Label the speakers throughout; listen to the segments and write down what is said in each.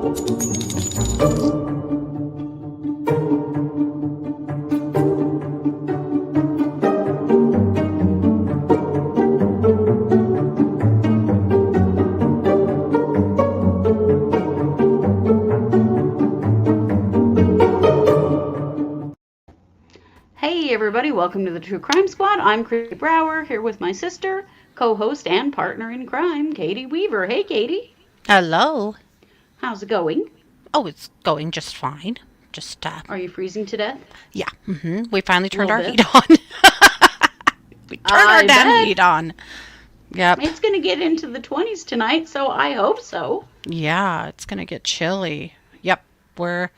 Speaker 1: Hey everybody, welcome to the True Crime Squad. I'm Kristi Brower, here with my sister, co-host, and partner in crime, Katie Weaver. Hey Katie.
Speaker 2: Hello.
Speaker 1: How's it going?
Speaker 2: Oh, it's going just fine. Just,
Speaker 1: Are you freezing to death?
Speaker 2: yeah. We finally turned our
Speaker 1: Bit.
Speaker 2: heat on. We turned our damn heat on. Yep.
Speaker 1: It's going to get into the 20s tonight, so I hope so.
Speaker 2: Yeah, it's going to get chilly. Yep. And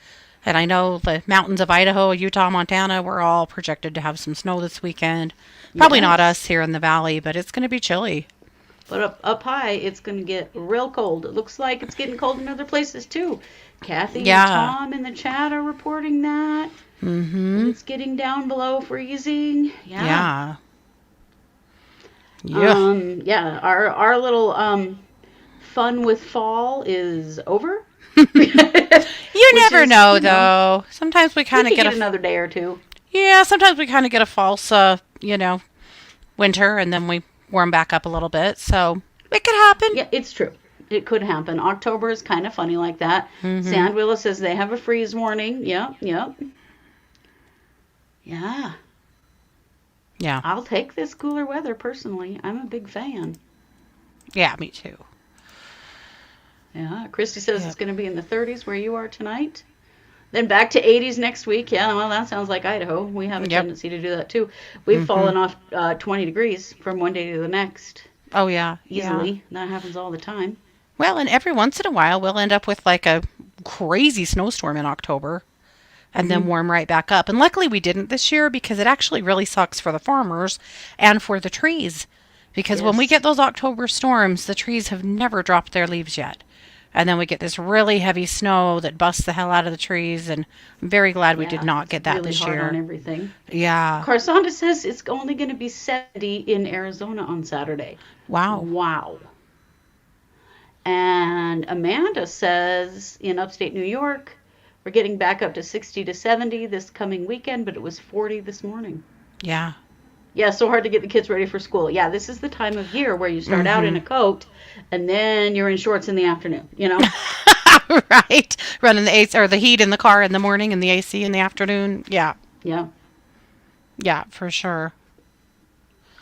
Speaker 2: I know the mountains of Idaho, Utah, Montana, we're all projected to have some snow this weekend. Probably not us here in the valley, but it's going to be chilly.
Speaker 1: But up high, it's going to get real cold. It looks like it's getting cold in other places too. Kathy and Tom in the chat are reporting that. It's getting down below freezing.
Speaker 2: Yeah.
Speaker 1: Our little fun with fall is over.
Speaker 2: You never know, though. Sometimes we kind of get
Speaker 1: another day or two.
Speaker 2: Yeah, sometimes we kind of get a false, winter, and then we warm back up a little bit. So it could happen.
Speaker 1: Yeah, it's true. It could happen. October is kind of funny like that. Sandwilla says they have a freeze warning. Yep. Yeah.
Speaker 2: Yeah.
Speaker 1: I'll take this cooler weather personally. I'm a big fan.
Speaker 2: Yeah, me too.
Speaker 1: Yeah, Kristi says it's going to be in the 30s where you are tonight. Then back to 80s next week. Yeah, well, that sounds like Idaho. We have a tendency to do that too. We've fallen off 20 degrees from one day to the next.
Speaker 2: Oh, yeah.
Speaker 1: Easily.
Speaker 2: Yeah.
Speaker 1: That happens all the time.
Speaker 2: Well, and every once in a while, we'll end up with like a crazy snowstorm in October and then warm right back up. And luckily we didn't this year because it actually really sucks for the farmers and for the trees. Because when we get those October storms, the trees have never dropped their leaves yet. And then we get this really heavy snow that busts the hell out of the trees. And I'm very glad we did not get that
Speaker 1: really
Speaker 2: this
Speaker 1: hard
Speaker 2: year.
Speaker 1: On everything.
Speaker 2: Yeah.
Speaker 1: Carsonda says it's only going to be 70 in Arizona on Saturday.
Speaker 2: Wow.
Speaker 1: And Amanda says in upstate New York, we're getting back up to 60 to 70 this coming weekend, but it was 40 this morning.
Speaker 2: Yeah.
Speaker 1: Yeah, so hard to get the kids ready for school. Yeah, this is the time of year where you start out in a coat and then you're in shorts in the afternoon,
Speaker 2: Right. Running the AC or the heat in the car in the morning and the AC in the afternoon. Yeah.
Speaker 1: Yeah.
Speaker 2: Yeah, for sure.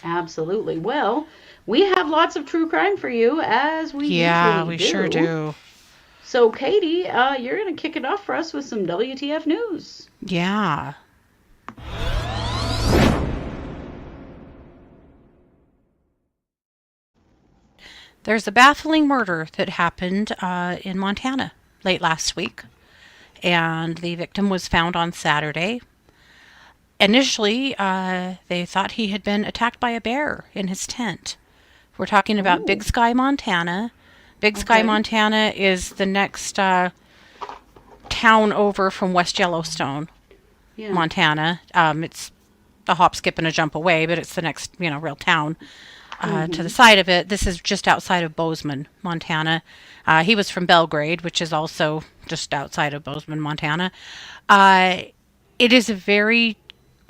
Speaker 1: Absolutely. Well, we have lots of true crime for you as we usually do.
Speaker 2: Sure do.
Speaker 1: So, Katie, you're going to kick it off for us with some WTF news.
Speaker 2: Yeah. There's a baffling murder that happened in Montana late last week, and the victim was found on Saturday. Initially, they thought he had been attacked by a bear in his tent. We're talking about Big Sky, Montana. Big Sky, Montana is the next town over from West Yellowstone, Montana. It's a hop, skip, and a jump away, but it's the next, real town. To the side of it, this is just outside of Bozeman, Montana. He was from Belgrade, which is also just outside of Bozeman, Montana. It is a very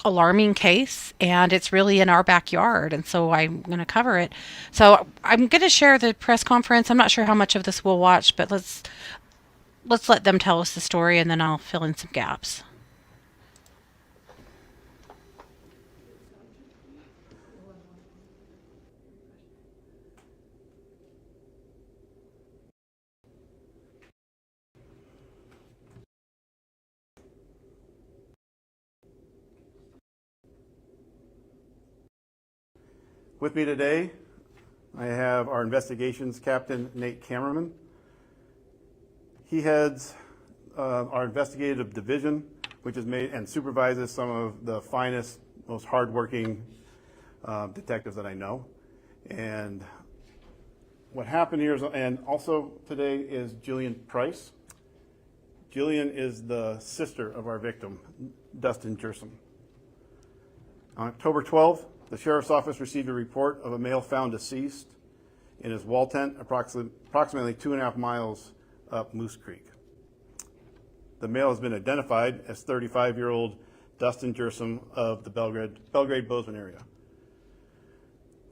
Speaker 2: alarming case, and it's really in our backyard, and so I'm going to cover it. So I'm going to share the press conference. I'm not sure how much of this we'll watch, but let's let them tell us the story, and then I'll fill in some gaps.
Speaker 3: With me today, I have our investigations captain, Nate Cameraman. He heads our investigative division, which is made and supervises some of the finest, most hardworking detectives that I know. And what happened here is, and also today is Jillian Price. Jillian is the sister of our victim, Dustin Kjersem. On October 12th, the Sheriff's Office received a report of a male found deceased in his wall tent approximately 2.5 miles up Moose Creek. The male has been identified as 35-year-old Dustin Kjersem of the Belgrade-Bozeman area.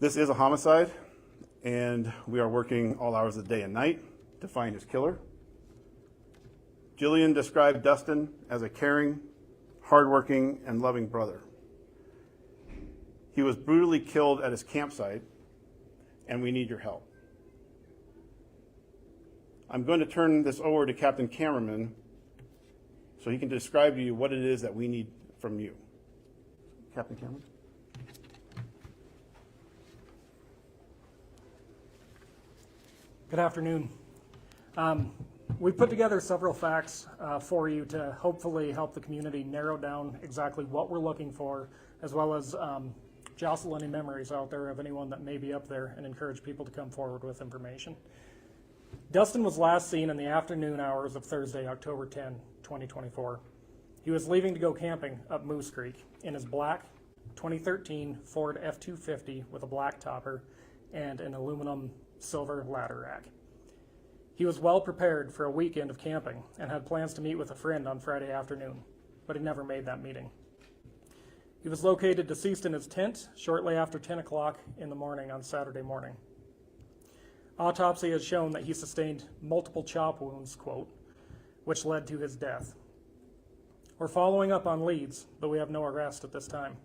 Speaker 3: This is a homicide, and we are working all hours of the day and night to find his killer. Jillian described Dustin as a caring, hardworking, and loving brother. He was brutally killed at his campsite, and we need your help. I'm going to turn this over to Captain Cameraman so he can describe to you what it is that we need from you. Captain Cameraman?
Speaker 4: Good afternoon. We put together several facts for you to hopefully help the community narrow down exactly what we're looking for, as well as jostle any memories out there of anyone that may be up there, and encourage people to come forward with information. Dustin was last seen in the afternoon hours of Thursday, October 10, 2024. He was leaving to go camping up Moose Creek in his black 2013 Ford F-250 with a black topper and an aluminum silver ladder rack. He was well prepared for a weekend of camping and had plans to meet with a friend on Friday afternoon, but he never made that meeting. He was located deceased in his tent shortly after 10 o'clock in the morning on Saturday morning. Autopsy has shown that he sustained multiple chop wounds, quote, which led to his death. We're following up on leads, but we have no arrest at this time.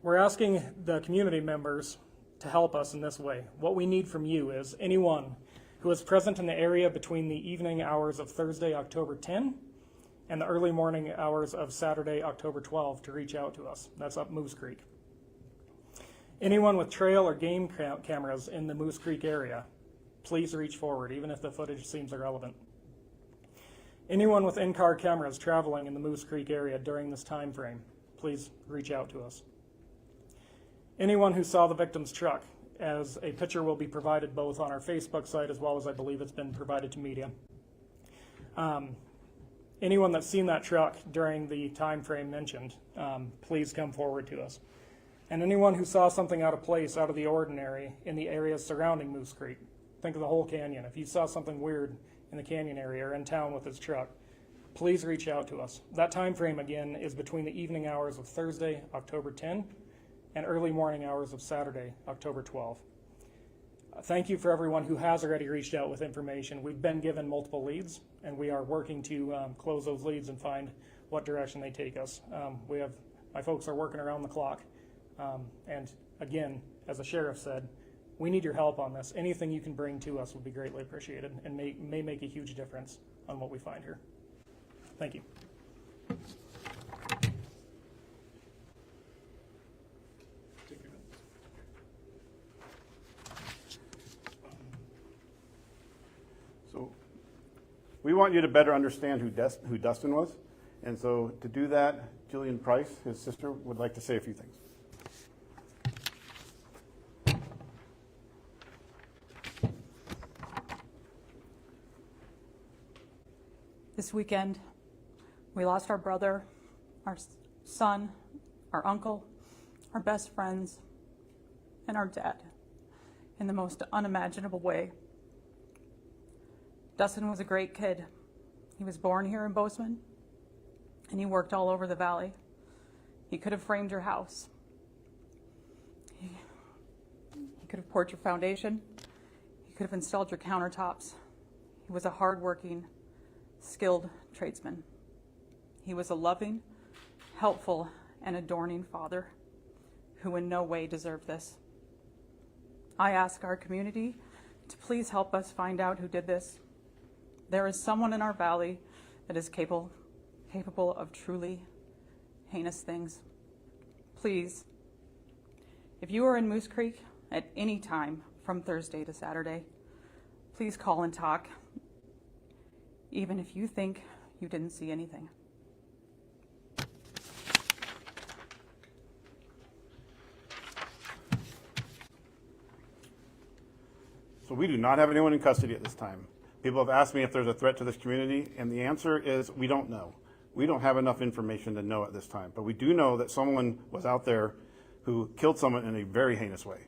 Speaker 4: We're asking the community members to help us in this way. What we need from you is anyone who is present in the area between the evening hours of Thursday, October 10, and the early morning hours of Saturday, October 12, to reach out to us. That's up Moose Creek. Anyone with trail or game cameras in the Moose Creek area, please reach forward, even if the footage seems irrelevant. Anyone with in-car cameras traveling in the Moose Creek area during this time frame, please reach out to us. Anyone who saw the victim's truck, as a picture will be provided both on our Facebook site as well as I believe it's been provided to media. Anyone that's seen that truck during the time frame mentioned, please come forward to us. And anyone who saw something out of place, out of the ordinary in the areas surrounding Moose Creek, think of the whole canyon. If you saw something weird in the canyon area or in town with his truck, please reach out to us. That time frame again is between the evening hours of Thursday, October 10, and early morning hours of Saturday, October 12. Thank you for everyone who has already reached out with information. We've been given multiple leads, and we are working to close those leads and find what direction they take us. My folks are working around the clock. And again, as the sheriff said, we need your help on this. Anything you can bring to us would be greatly appreciated and may make a huge difference on what we find here. Thank you.
Speaker 3: So we want you to better understand who Dustin was. And so to do that, Jillian Price, his sister, would like to say a few things.
Speaker 5: This weekend, we lost our brother, our son, our uncle, our best friends, and our dad in the most unimaginable way. Dustin was a great kid. He was born here in Bozeman, and he worked all over the valley. He could have framed your house. He could have poured your foundation. He could have installed your countertops. He was a hardworking, skilled tradesman. He was a loving, helpful, and adoring father who in no way deserved this. I ask our community to please help us find out who did this. There is someone in our valley that is capable of truly heinous things. Please, if you are in Moose Creek at any time from Thursday to Saturday, please call and talk, even if you think you didn't see anything.
Speaker 3: So we do not have anyone in custody at this time. People have asked me if there's a threat to this community, and the answer is we don't know. We don't have enough information to know at this time, but we do know that someone was out there who killed someone in a very heinous way.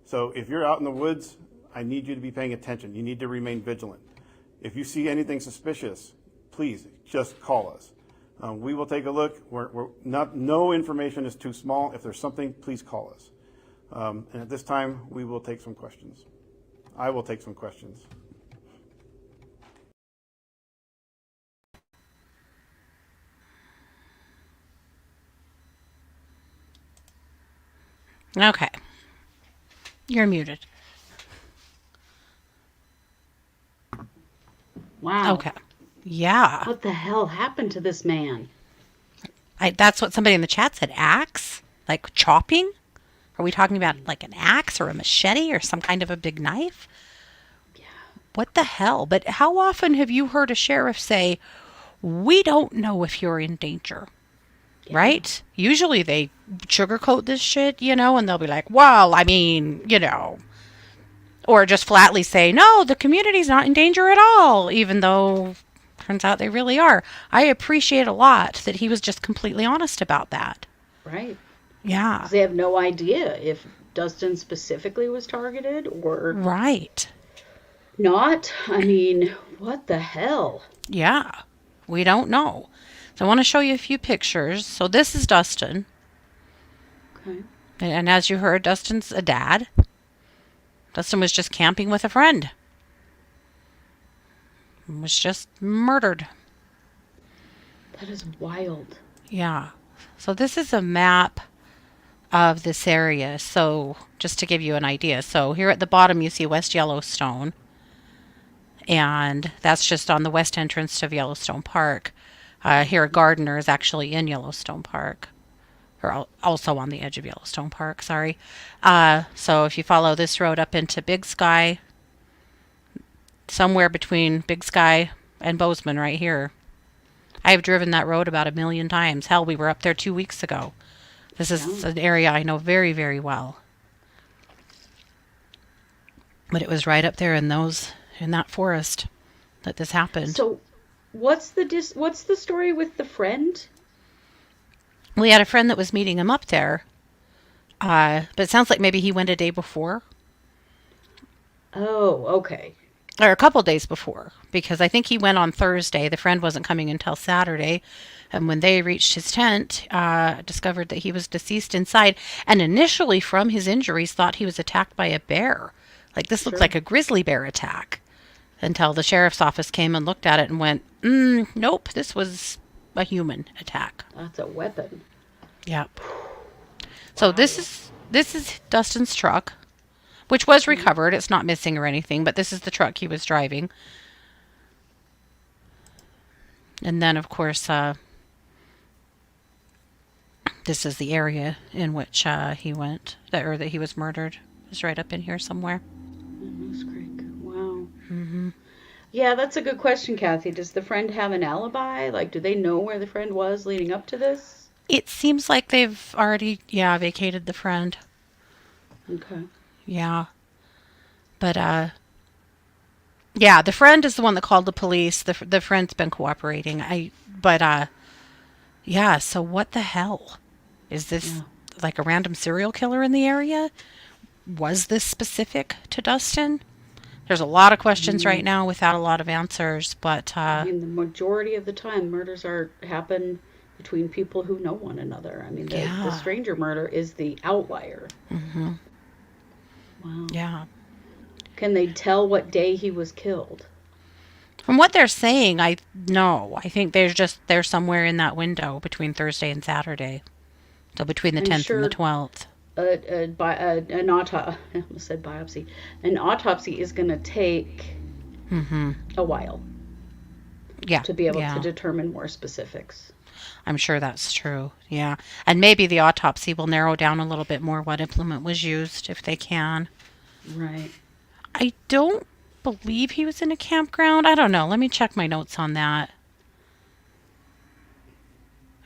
Speaker 3: So if you're out in the woods, I need you to be paying attention. You need to remain vigilant. If you see anything suspicious, please just call us. We will take a look. No information is too small. If there's something, please call us. And at this time, we will take some questions. I will take some questions.
Speaker 2: Okay. You're muted.
Speaker 1: Wow.
Speaker 2: Okay. Yeah.
Speaker 1: What the hell happened to this man?
Speaker 2: That's what somebody in the chat said. Axe? Like chopping? Are we talking about like an axe or a machete or some kind of a big knife?
Speaker 1: Yeah.
Speaker 2: What the hell? But how often have you heard a sheriff say, we don't know if you're in danger? Yeah. Right? Usually they sugarcoat this shit, and they'll be like, well, I mean, or just flatly say, no, the community's not in danger at all, even though turns out they really are. I appreciate a lot that he was just completely honest about that.
Speaker 1: Right.
Speaker 2: Yeah.
Speaker 1: They have no idea if Dustin specifically was targeted or
Speaker 2: right.
Speaker 1: Not. I mean, what the hell?
Speaker 2: Yeah. We don't know. So I want to show you a few pictures. So this is Dustin.
Speaker 1: Okay.
Speaker 2: And as you heard, Dustin's a dad. Dustin was just camping with a friend. Was just murdered.
Speaker 1: That is wild.
Speaker 2: Yeah. So this is a map of this area. So just to give you an idea. So here at the bottom you see West Yellowstone. And that's just on the west entrance to Yellowstone Park. Here Gardner is actually in Yellowstone Park. Or also on the edge of Yellowstone Park, sorry. So if you follow this road up into Big Sky, somewhere between Big Sky and Bozeman right here. I've driven that road about 1 million times. Hell, we were up there 2 weeks ago. This is an area I know very, very well. But it was right up there in that forest that this happened.
Speaker 1: So what's the story with the friend?
Speaker 2: We had a friend that was meeting him up there. But it sounds like maybe he went a day before.
Speaker 1: Oh, okay.
Speaker 2: Or a couple days before, because I think he went on Thursday. The friend wasn't coming until Saturday. And when they reached his tent, discovered that he was deceased inside. And initially, from his injuries, thought he was attacked by a bear. Like, this looked like a grizzly bear attack. Until the sheriff's office came and looked at it and went, nope, this was a human attack.
Speaker 1: That's a weapon.
Speaker 2: Yep. So wow. This is Dustin's truck, which was recovered. It's not missing or anything, but this is the truck he was driving. And then, of course, this is the area in which he went, that he was murdered. It's right up in here somewhere.
Speaker 1: Moose Creek. Wow. Mm-hmm. Yeah, that's a good question, Kathy. Does the friend have an alibi? Like, do they know where the friend was leading up to this?
Speaker 2: It seems like they've already, vacated the friend.
Speaker 1: Okay.
Speaker 2: Yeah. But, the friend is the one that called the police. The friend's been cooperating. So what the hell? Is this like a random serial killer in the area? Was this specific to Dustin? There's a lot of questions right now without a lot of answers, but...
Speaker 1: I mean, the majority of the time, murders happen between people who know one another. I mean, the stranger murder is the outlier.
Speaker 2: Mm-hmm.
Speaker 1: Wow.
Speaker 2: Yeah.
Speaker 1: Can they tell what day he was killed?
Speaker 2: From what they're saying, I think they're somewhere in that window between Thursday and Saturday. So between the 10th and the 12th.
Speaker 1: I almost said biopsy. An autopsy is going to take a while.
Speaker 2: Yeah.
Speaker 1: To be able to determine more specifics.
Speaker 2: I'm sure that's true. Yeah. And maybe the autopsy will narrow down a little bit more what implement was used if they can.
Speaker 1: Right.
Speaker 2: I don't believe he was in a campground. I don't know. Let me check my notes on that.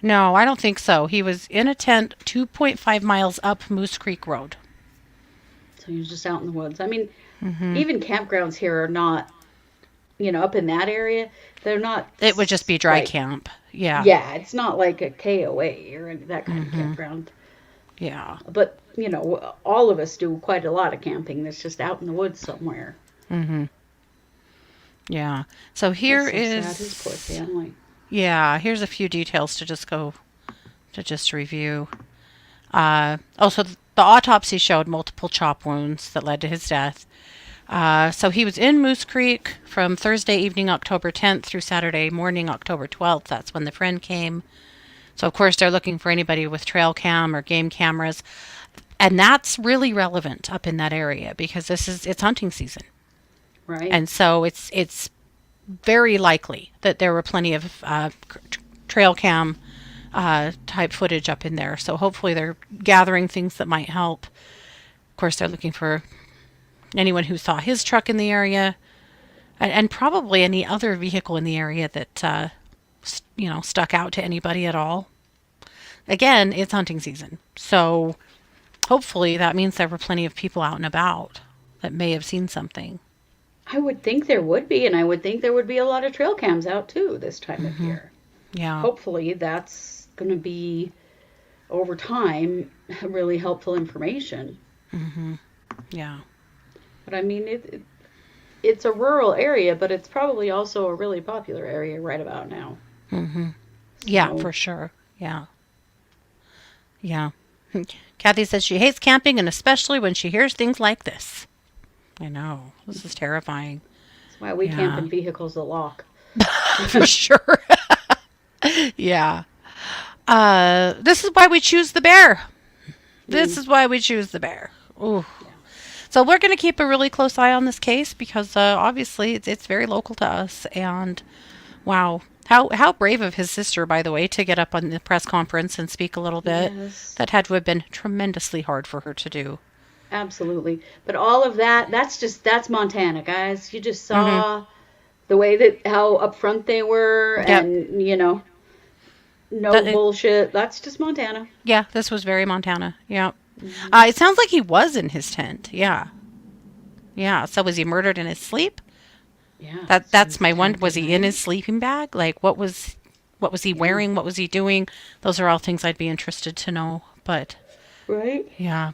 Speaker 2: No, I don't think so. He was in a tent 2.5 miles up Moose Creek Road.
Speaker 1: So he was just out in the woods. I mean, even campgrounds here are not, up in that area, they're not...
Speaker 2: It would just be dry camp. Yeah.
Speaker 1: Yeah, it's not like a KOA or that kind of campground.
Speaker 2: Yeah.
Speaker 1: But, all of us do quite a lot of camping that's just out in the woods somewhere.
Speaker 2: Mm-hmm. Yeah. So here
Speaker 1: That's so
Speaker 2: is,
Speaker 1: sad, his poor family.
Speaker 2: yeah, here's a few details to just review. So the autopsy showed multiple chop wounds that led to his death. So he was in Moose Creek from Thursday evening, October 10th through Saturday morning, October 12th. That's when the friend came. So of course they're looking for anybody with trail cam or game cameras. And that's really relevant up in that area because it's hunting season.
Speaker 1: Right.
Speaker 2: And so it's very likely that there were plenty of trail cam type footage up in there. So hopefully they're gathering things that might help. Of course, they're looking for anyone who saw his truck in the area and probably any other vehicle in the area that, stuck out to anybody at all. Again, it's hunting season. So hopefully that means there were plenty of people out and about that may have seen something.
Speaker 1: I would think there would be, and I would think there would be a lot of trail cams out too this time of year.
Speaker 2: Yeah.
Speaker 1: Hopefully that's going to be, over time, really helpful information.
Speaker 2: Yeah.
Speaker 1: But I mean, it's a rural area, but it's probably also a really popular area right about now.
Speaker 2: Yeah,
Speaker 1: So-
Speaker 2: for sure. Yeah. Yeah. Kathy says she hates camping, and especially when she hears things like this. I know. This is terrifying.
Speaker 1: That's why we camp
Speaker 2: Yeah.
Speaker 1: in vehicles that lock.
Speaker 2: For sure. Yeah. This is why we choose the bear. This is why we choose the bear. Ooh. So we're going to keep a really close eye on this case because obviously it's very local to us. And wow, how brave of his sister, by the way, to get up on the press conference and speak a little bit.
Speaker 1: Yes.
Speaker 2: That had to have been tremendously hard for her to do.
Speaker 1: Absolutely. But all of that's Montana, guys. You just saw the way how upfront they were
Speaker 2: Yep.
Speaker 1: and, no bullshit. That's just Montana.
Speaker 2: Yeah, this was very Montana. Yeah. It sounds like he was in his tent. Yeah. Yeah. So was he murdered in his sleep?
Speaker 1: Yeah.
Speaker 2: That's my one. Was he in his sleeping bag? Like what was he wearing? What was he doing? Those are all things I'd be interested to know. But
Speaker 1: Right?
Speaker 2: yeah.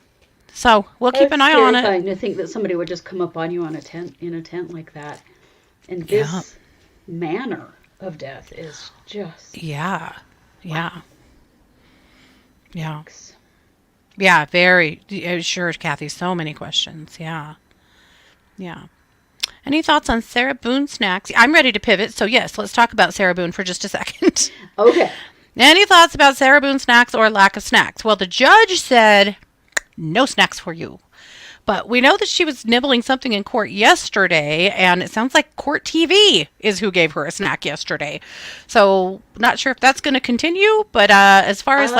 Speaker 2: So we'll keep an eye on it.
Speaker 1: Terrifying to think that somebody would just come up on you in a tent like that. And this manner of death is just
Speaker 2: Yeah. Yeah. Yeah. Yeah, very. Sure, Kathy, so many questions. Yeah. Yeah. Any thoughts on Sarah Boone snacks? I'm ready to pivot, so yes, let's talk about Sarah Boone for just a second.
Speaker 1: Okay.
Speaker 2: Any thoughts about Sarah Boone snacks or lack of snacks? Well, the judge said, no snacks for you. But we know that she was nibbling something in court yesterday, and it sounds like Court TV is who gave her a snack yesterday. So, not sure if that's going to continue, but as far as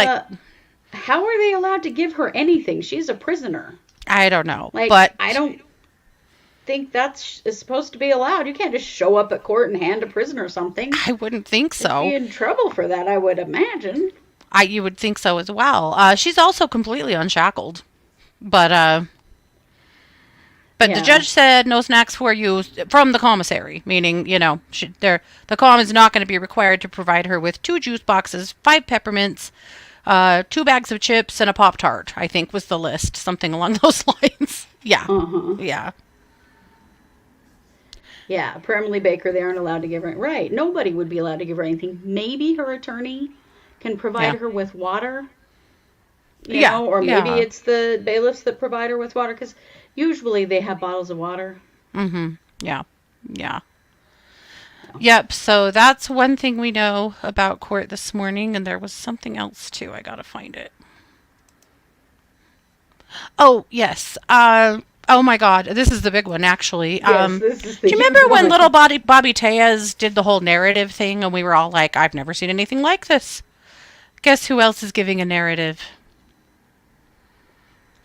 Speaker 1: How are they allowed to give her anything? She's a prisoner.
Speaker 2: I don't know.
Speaker 1: Like,
Speaker 2: but
Speaker 1: I don't think that's is supposed to be allowed. You can't just show up at court and hand a prisoner something.
Speaker 2: I wouldn't think so.
Speaker 1: Be in trouble for that, I would imagine.
Speaker 2: You would think so as well. She's also completely unshackled. But the judge said no snacks for you from the commissary, meaning, the comm is not going to be required to provide her with 2 juice boxes, 5 peppermints, 2 bags of chips, and a Pop-Tart, I think was the list. Something along those lines. Yeah. Yeah.
Speaker 1: Yeah, Emily Baker, they aren't allowed to give her... Right, nobody would be allowed to give her anything. Maybe her attorney can provide her with water. You know, or maybe it's the bailiffs that provide her with water, because usually they have bottles of water.
Speaker 2: Yeah. Yeah. Yep, so that's one thing we know about court this morning, and there was something else too. I gotta find it. Oh, yes. Oh my God, this is the big one, actually.
Speaker 1: Yes, this is the
Speaker 2: do you remember
Speaker 1: huge
Speaker 2: when
Speaker 1: one.
Speaker 2: little Bobby Tejas did the whole narrative thing, and we were all like, I've never seen anything like this. Guess who else is giving a narrative?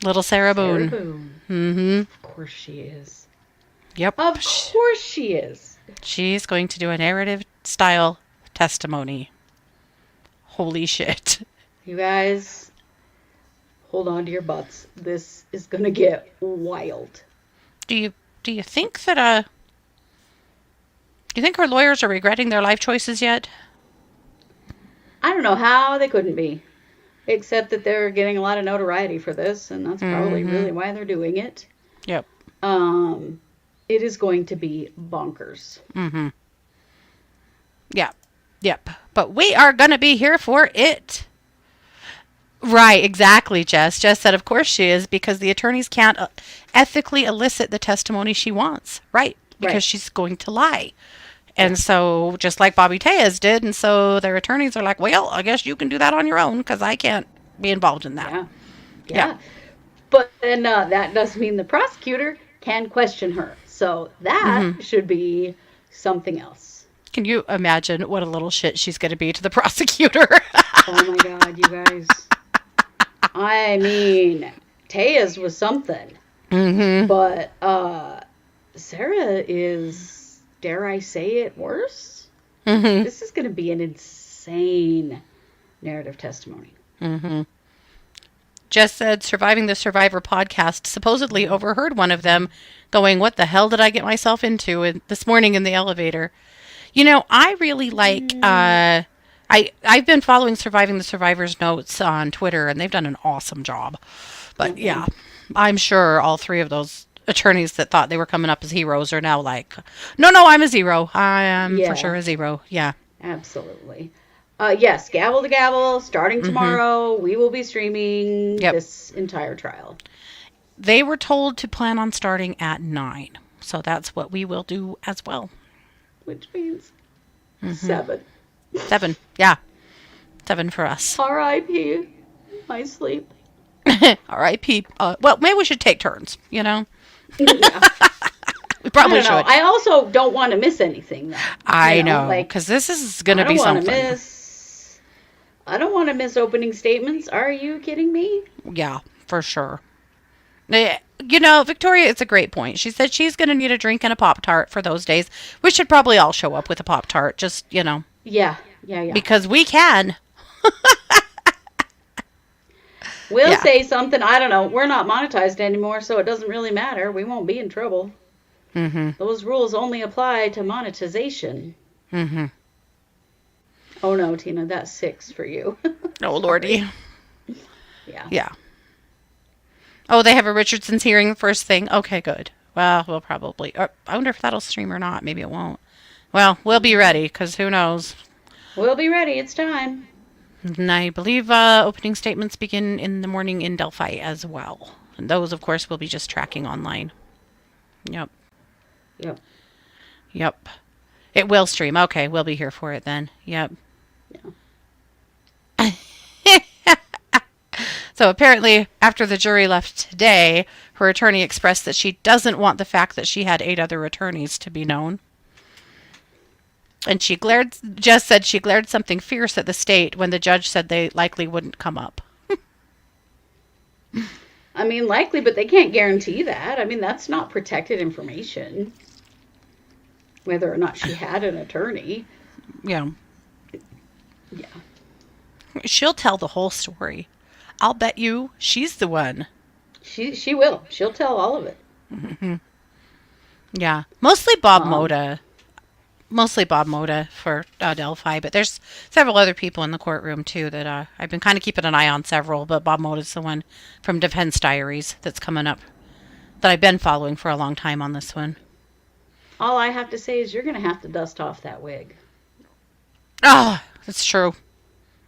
Speaker 2: Little Sarah Boone.
Speaker 1: Mm-hmm. Of course she is.
Speaker 2: Yep.
Speaker 1: Of course she is.
Speaker 2: She's going to do a narrative style testimony. Holy shit.
Speaker 1: You guys, hold on to your butts. This is going to get wild.
Speaker 2: Do you think that do you think her lawyers are regretting their life choices yet?
Speaker 1: I don't know how they couldn't be. Except that they're getting a lot of notoriety for this, and that's probably really why they're doing it.
Speaker 2: Yep.
Speaker 1: It is going to be bonkers.
Speaker 2: Yeah. Yep. But we are going to be here for it. Right, exactly, Jess. Jess said, of course she is, because the attorneys can't ethically elicit the testimony she wants. Right, because she's going to lie. And so, just like Bobby Tejas did, and so their attorneys are like, well, I guess you can do that on your own, because I can't be involved in that.
Speaker 1: Yeah. But then that does mean the prosecutor can question her. So that should be something else.
Speaker 2: Can you imagine what a little shit she's going to be to the prosecutor?
Speaker 1: Oh my God, you guys. I mean, Tejas was something. But Sarah is, dare I say it, worse? This is going to be an insane narrative testimony.
Speaker 2: Jess said Surviving the Survivor podcast supposedly overheard one of them going, what the hell did I get myself into this morning in the elevator? You know, I really like, I've been following Surviving the Survivor's notes on Twitter, and they've done an awesome job. But yeah, I'm sure all three of those attorneys that thought they were coming up as heroes are now like, no, I'm a zero. I am for sure a zero. Yeah.
Speaker 1: Absolutely. Yes, gavel to gavel, starting tomorrow. We will be streaming this entire trial.
Speaker 2: They were told to plan on starting at 9. So that's what we will do as well.
Speaker 1: Which means 7.
Speaker 2: 7, yeah. 7 for us.
Speaker 1: R.I.P. my sleep.
Speaker 2: R.I.P. Well, maybe we should take turns, you know?
Speaker 1: Yeah.
Speaker 2: We probably should.
Speaker 1: I also don't want to miss anything, though.
Speaker 2: I know, because this is going to be something.
Speaker 1: I don't want to miss opening statements. Are you kidding me?
Speaker 2: Yeah, for sure. You know, Victoria, it's a great point. She said she's going to need a drink and a Pop-Tart for those days. We should probably all show up with a Pop-Tart, just, you know.
Speaker 1: Yeah.
Speaker 2: Because we can.
Speaker 1: We'll say something. I don't know. We're not monetized anymore, so it doesn't really matter. We won't be in trouble. Those rules only apply to monetization. Oh, no, Tina, that's 6 for you.
Speaker 2: Oh, Lordy.
Speaker 1: Yeah.
Speaker 2: Oh, they have a Richardson's hearing the first thing. Okay, good. Well, we'll probably. I wonder if that'll stream or not. Maybe it won't. Well, we'll be ready, because who knows?
Speaker 1: We'll be ready. It's time.
Speaker 2: And I believe opening statements begin in the morning in Delphi as well. And those, of course, will be just tracking online. Yep. It will stream. Okay, we'll be here for it then. Yep.
Speaker 1: Yeah.
Speaker 2: So apparently, after the jury left today, her attorney expressed that she doesn't want the fact that she had 8 other attorneys to be known. And Jess said she glared something fierce at the state when the judge said they likely wouldn't come up.
Speaker 1: I mean, likely, but they can't guarantee that. I mean, that's not protected information. Whether or not she had an attorney.
Speaker 2: Yeah. She'll tell the whole story. I'll bet you she's the one.
Speaker 1: She will. She'll tell all of it.
Speaker 2: Yeah. Mostly Bob Moda. Mostly Bob Moda for Delphi, but there's several other people in the courtroom too that I've been kind of keeping an eye on several, but Bob Moda's the one from Defense Diaries that's coming up that I've been following for a long time on this one.
Speaker 1: All I have to say is you're going to have to dust off that wig.
Speaker 2: Oh, it's true.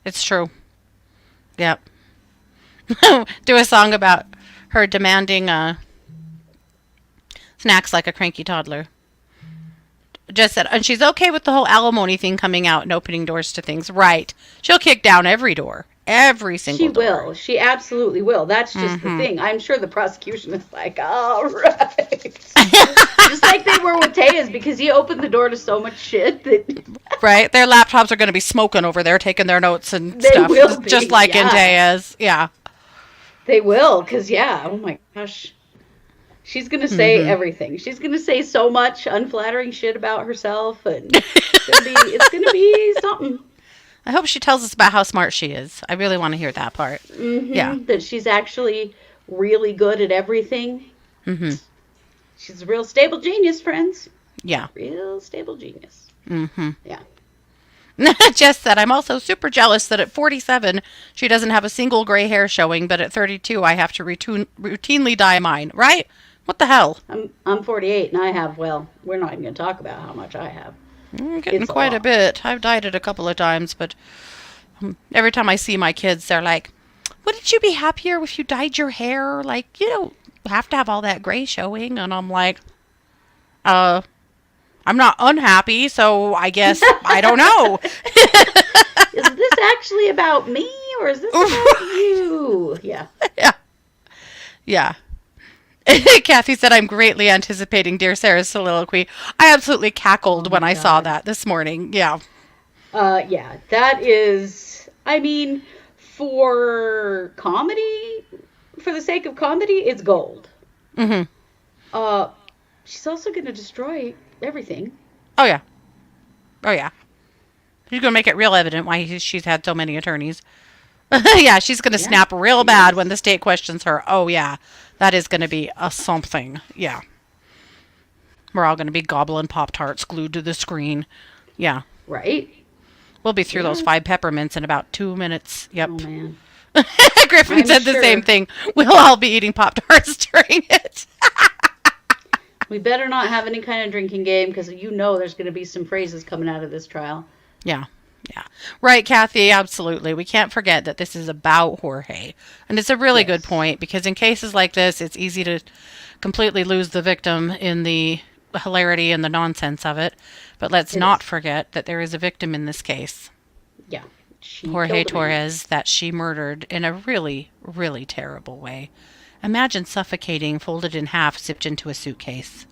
Speaker 2: It's true. Yep. Do a song about her demanding snacks like a cranky toddler. Just said, and she's okay with the whole alimony thing coming out and opening doors to things. Right. She'll kick down every door. Every single door.
Speaker 1: She will. She absolutely will. That's just the thing. I'm sure the prosecution is like, all right. Just like they were with Tejas, because he opened the door to so much shit that...
Speaker 2: Right. Their laptops are going to be smoking over there, taking their notes and
Speaker 1: they
Speaker 2: stuff.
Speaker 1: Will be,
Speaker 2: just like in Tejas. Yeah.
Speaker 1: They will, because, oh my gosh. She's going to say everything. She's going to say so much unflattering shit about herself, and it's going to be something.
Speaker 2: I hope she tells us about how smart she is. I really want to hear that part. Yeah.
Speaker 1: That she's actually really good at everything. She's a real stable genius, friends.
Speaker 2: Yeah.
Speaker 1: Real stable genius. Yeah.
Speaker 2: Jess said, I'm also super jealous that at 47, she doesn't have a single gray hair showing, but at 32, I have to routinely dye mine. Right? What the hell?
Speaker 1: I'm 48 and I have, well, we're not even going to talk about how much I have.
Speaker 2: I'm getting
Speaker 1: It's
Speaker 2: quite a
Speaker 1: lot.
Speaker 2: bit. I've dyed it a couple of times, but every time I see my kids, they're like, wouldn't you be happier if you dyed your hair? Like, you don't have to have all that gray showing. And I'm like, I'm not unhappy, so I guess I don't know.
Speaker 1: Is this actually about me or is this about you? Yeah.
Speaker 2: Yeah. Yeah. Kathy said, I'm greatly anticipating dear Sarah's soliloquy. I absolutely cackled when I saw that this morning. Yeah.
Speaker 1: Yeah, that is, I mean, for comedy, for the sake of comedy, it's gold.
Speaker 2: Mm-hmm.
Speaker 1: She's also going to destroy everything.
Speaker 2: Oh, yeah. Oh, yeah. She's going to make it real evident why she's had so many attorneys. Yeah, she's going to snap real bad when the state questions her. Oh, yeah. That is going to be a something. Yeah. We're all going to be gobbling Pop-Tarts glued to the screen. Yeah.
Speaker 1: Right?
Speaker 2: We'll be through those 5 peppermints in about 2 minutes. Yep.
Speaker 1: Oh, man.
Speaker 2: Griffin said the same thing. We'll all be eating Pop-Tarts during it.
Speaker 1: We better not have any kind of drinking game because you know there's going to be some phrases coming out of this trial.
Speaker 2: Yeah. Yeah. Right, Kathy, absolutely. We can't forget that this is about Jorge. And it's a really good point because in cases like this, it's easy to completely lose the victim in the hilarity and the nonsense of it. But let's not forget that there is a victim in this case.
Speaker 1: Yeah.
Speaker 2: Jorge Torres that she murdered in a really, really terrible way. Imagine suffocating, folded in half, zipped into a suitcase.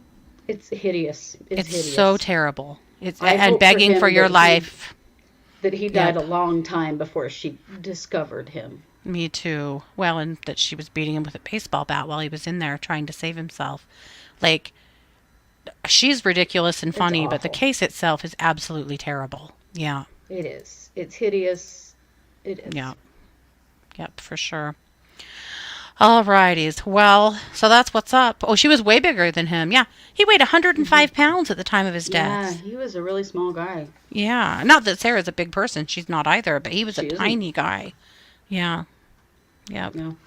Speaker 1: It's hideous. It's hideous.
Speaker 2: So terrible. And begging for your life.
Speaker 1: That he died a long time before she discovered him.
Speaker 2: Me too. Well, and that she was beating him with a baseball bat while he was in there trying to save himself. Like, she's ridiculous and funny, but the case itself is absolutely terrible. Yeah.
Speaker 1: It is. It's hideous. It is.
Speaker 2: Yeah. Yep, for sure. All righties. Well, so that's what's up. Oh, she was way bigger than him. Yeah. He weighed 105 pounds at the time of his death.
Speaker 1: Yeah, he was a really small guy.
Speaker 2: Yeah. Not that Sarah's a big person. She's not either, but he was a tiny guy. Yeah. Yep.
Speaker 1: No.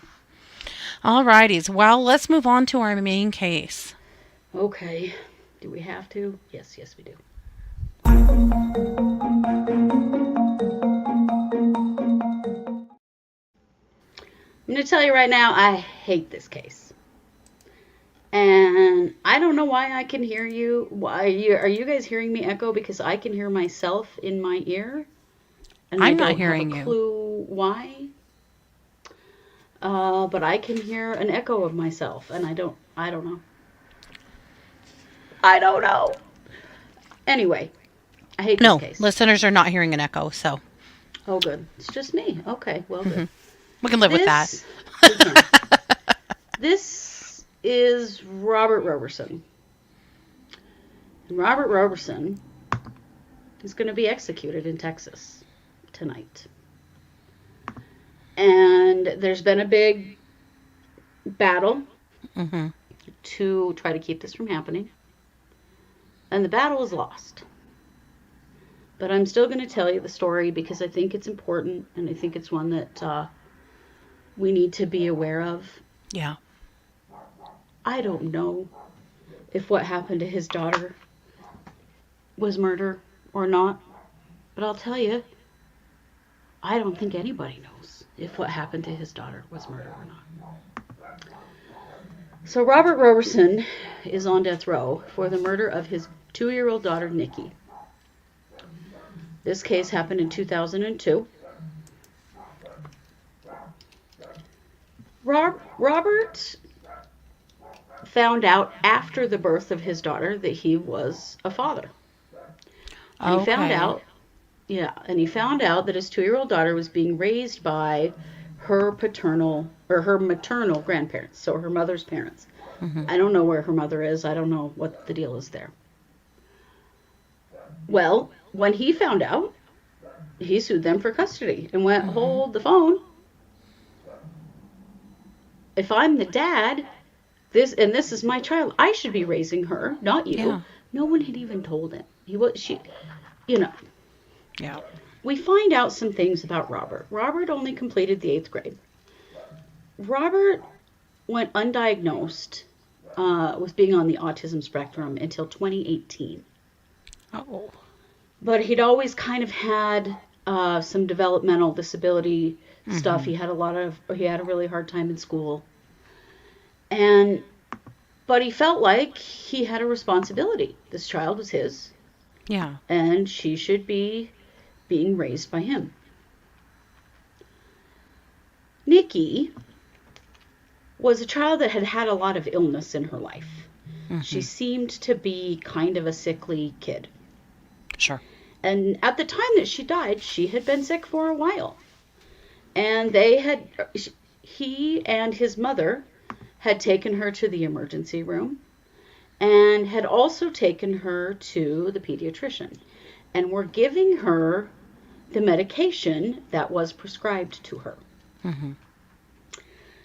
Speaker 2: All righties. Well, let's move on to our main case.
Speaker 1: Okay. Do we have to? Yes, we do. I'm going to tell you right now, I hate this case. And I don't know why I can hear you. Are you guys hearing me echo? Because I can hear myself in my ear. And
Speaker 2: I'm not hearing you.
Speaker 1: I don't have a clue why. But I can hear an echo of myself. And I don't know. I don't know. Anyway, I hate this case.
Speaker 2: No, listeners are not hearing an echo, so.
Speaker 1: Oh, good. It's just me. Okay, well, good.
Speaker 2: We can live with that.
Speaker 1: This is Robert Roberson. And Robert Roberson is going to be executed in Texas tonight. And there's been a big battle to try to keep this from happening. And the battle was lost. But I'm still going to tell you the story because I think it's important and I think it's one that we need to be aware of.
Speaker 2: Yeah.
Speaker 1: I don't know if what happened to his daughter was murder or not. But I'll tell you, I don't think anybody knows if what happened to his daughter was murder or not. So Robert Roberson is on death row for the murder of his 2-year-old daughter, Nikki. This case happened in 2002. Robert found out after the birth of his daughter that he was a father. And he found out, and he found out that his 2-year-old daughter was being raised by her maternal grandparents, so her mother's parents. I don't know where her mother is. I don't know what the deal is there. Well, when he found out, he sued them for custody and went, hold the phone. If I'm the dad, this is my child, I should be raising her, not you. Yeah. No one had even told him.
Speaker 2: Yeah.
Speaker 1: We find out some things about Robert. Robert only completed the 8th grade. Robert went undiagnosed with being on the autism spectrum until 2018.
Speaker 2: Oh.
Speaker 1: But he'd always kind of had some developmental disability stuff. He had a really hard time in school. But he felt like he had a responsibility. This child was his.
Speaker 2: Yeah.
Speaker 1: And she should be being raised by him. Nikki was a child that had had a lot of illness in her life. She seemed to be kind of a sickly kid.
Speaker 2: Sure.
Speaker 1: And at the time that she died, she had been sick for a while. And he and his mother had taken her to the emergency room and had also taken her to the pediatrician and were giving her the medication that was prescribed to her.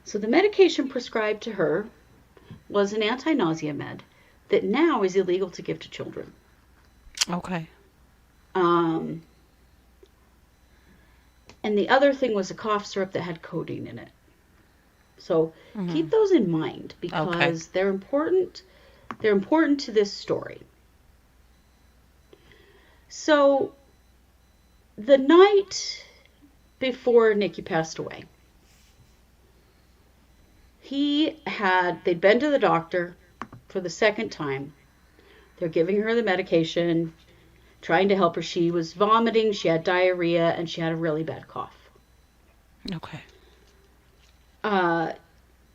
Speaker 1: So the medication prescribed to her was an anti-nausea med that now is illegal to give to children.
Speaker 2: Okay.
Speaker 1: And the other thing was a cough syrup that had codeine in it. So keep those in mind because they're important. They're important to this story. So the night before Nikki passed away, they'd been to the doctor for the second time. They're giving her the medication, trying to help her. She was vomiting, she had diarrhea, and she had a really bad cough.
Speaker 2: Okay.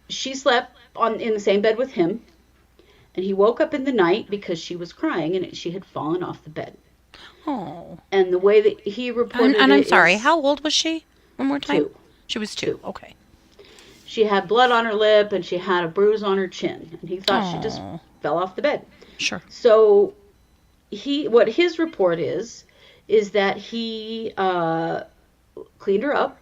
Speaker 1: She slept in the same bed with him, and he woke up in the night because she was crying and she had fallen off the bed.
Speaker 2: Oh.
Speaker 1: And the way that he reported
Speaker 2: and I'm
Speaker 1: it
Speaker 2: sorry,
Speaker 1: is
Speaker 2: how old was she? One more time?
Speaker 1: 2.
Speaker 2: She was 2. Okay.
Speaker 1: She had blood on her lip and she had a bruise on her chin. And he thought she just
Speaker 2: Aw.
Speaker 1: fell off the bed.
Speaker 2: Sure.
Speaker 1: So what his report is that he cleaned her up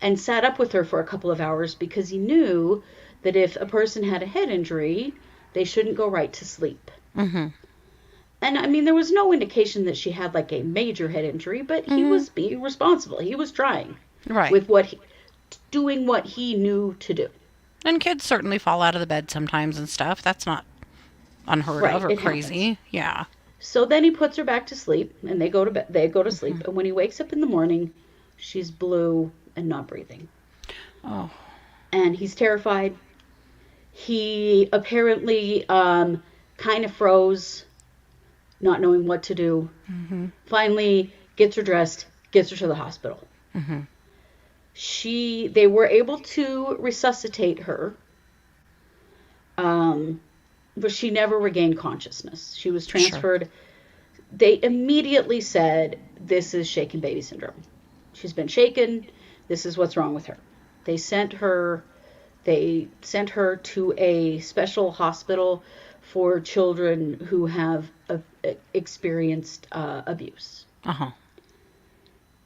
Speaker 1: and sat up with her for a couple of hours because he knew that if a person had a head injury, they shouldn't go right to sleep. And I mean, there was no indication that she had like a major head injury, but he was being responsible. He was trying with doing what he knew to do.
Speaker 2: And kids certainly fall out of the bed sometimes and stuff. That's not unheard of or crazy.
Speaker 1: Happens.
Speaker 2: Yeah.
Speaker 1: So then he puts her back to sleep, and they go to bed. They go to sleep, and when he wakes up in the morning, she's blue and not breathing.
Speaker 2: Oh.
Speaker 1: And he's terrified. He apparently kind of froze, not knowing what to do. Finally gets her dressed, gets her to the hospital. They were able to resuscitate her, but she never regained consciousness. She was transferred. Sure. They immediately said, this is shaken baby syndrome. She's been shaken. This is what's wrong with her. They sent her to a special hospital for children who have experienced abuse.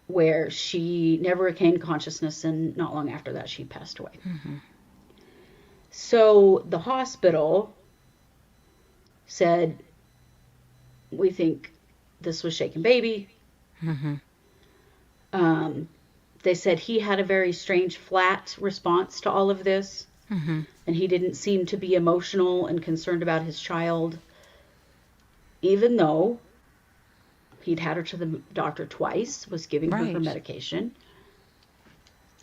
Speaker 1: Where she never regained consciousness, and not long after that she passed away. So the hospital said, we think this was shaken baby. They said he had a very strange, flat response to all of this. And he didn't seem to be emotional and concerned about his child, even though he'd had her to the doctor twice, was giving her medication,